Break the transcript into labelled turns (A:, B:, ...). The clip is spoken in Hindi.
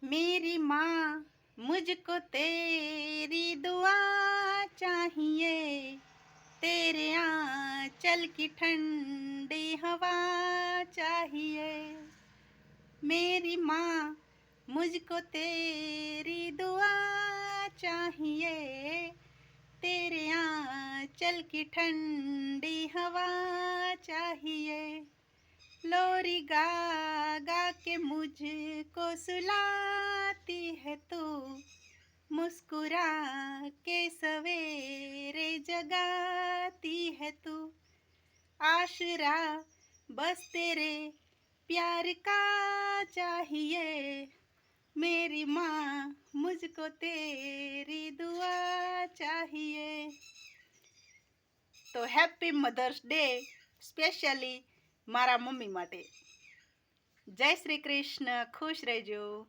A: मेरी माँ मुझको तेरी दुआ चाहिए, तेरे आंचल की ठंडी हवा चाहिए। मेरी माँ मुझको तेरी दुआ चाहिए, तेरे आंचल की ठंडी हवा चाहिए। लोरी गा गा के मुझको सुलाती है तू, मुस्कुरा के सवेरे जगाती है तू। आशरा बस तेरे प्यार का चाहिए, मेरी माँ मुझको तेरी दुआ चाहिए। तो હેપી મધર્સ ડે સ્પેશિયલી મારા મમ્મી માટે। જય શ્રી કૃષ્ણ, ખુશ રહેજો।